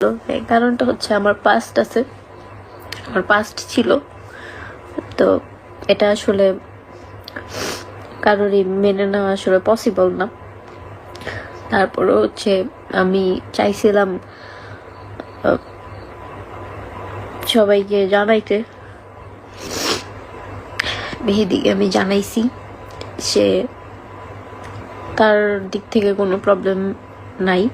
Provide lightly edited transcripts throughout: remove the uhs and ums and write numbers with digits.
কারণটা হচ্ছে আমার পাস্ট আছে, আমার পাস্ট ছিল, তো এটা আসলে কারোরই মেনে নেওয়া আসলে পসিবল না। তারপরে হচ্ছে আমি চাইছিলাম সবাইকে জানাইতে, মেহেদিকে আমি জানাইছি, সে তার দিক থেকে কোনো প্রবলেম নাই,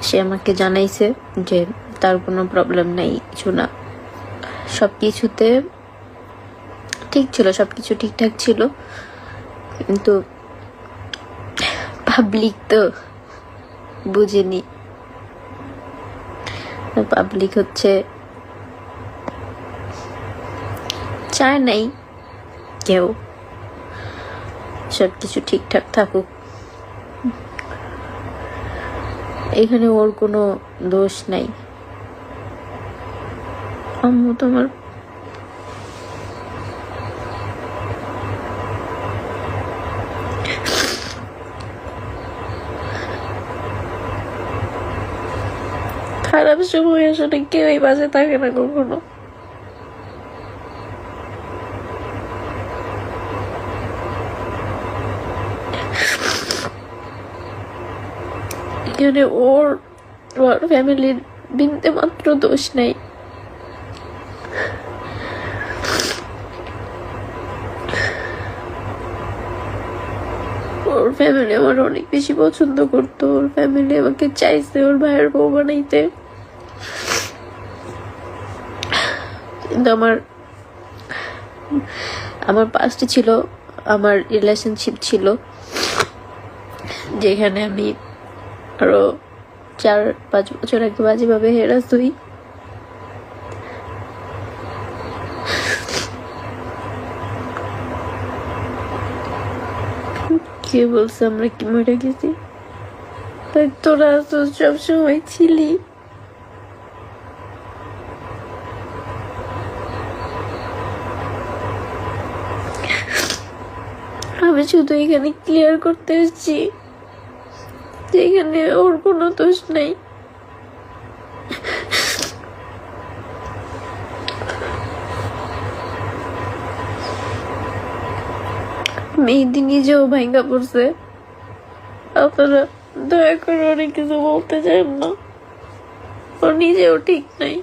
সে আমাকে জানাইছে যে তার কোনো প্রবলেম নাই, কিছু না, সবকিছুতে ঠিক ছিল, সবকিছু ঠিকঠাক ছিল। কিন্তু পাবলিক তো বুঝেনি, পাবলিক হচ্ছে চায় নাই কেউ সবকিছু ঠিকঠাক থাকুক। এখানে ওর কোনো দোষ নাই। আম্মু তো আমার খারাপ সময় আসলে কেউই বাজে থাকে না কখনো। এখানে ওর ফ্যামিলির বিন্দে মাত্র দোষ নেই। ওর ফ্যামিলি আমার অনেক বেশি পছন্দ করতো, ওর ফ্যামিলি আমাকে চাইছে ওর ভাইয়ের বউ বানাইতে, কিন্তু আমার পাস্টে ছিল, আমার রিলেশনশিপ ছিল যেখানে আমি আরো 4-5 বছর আগে বাজেভাবে হেরাস হই। কে বলছে আমরা কি মরে গেছি? তাই তোরা তো সবসময় ছিলি। আমি শুধু এখানে ক্লিয়ার করতে এসেছি যে এখানে ওর কোনো দোষ নেই। মেহেদি নিজেও ভাঙ্গা পড়ছে, আপনারা দয়া করে অনেক কিছু বলতে চান না, ও নিজেও ঠিক নাই।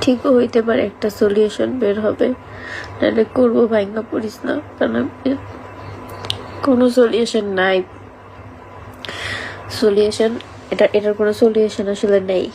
ঠিকও হইতে পারে, একটা সলিউশন বের হবে, নাহলে করবো ভাঙ্গা পড়িস না, কারণ কোনো সলিউশন নাই। সলিউশন এটার কোনো সলিউশন আসলে নেই।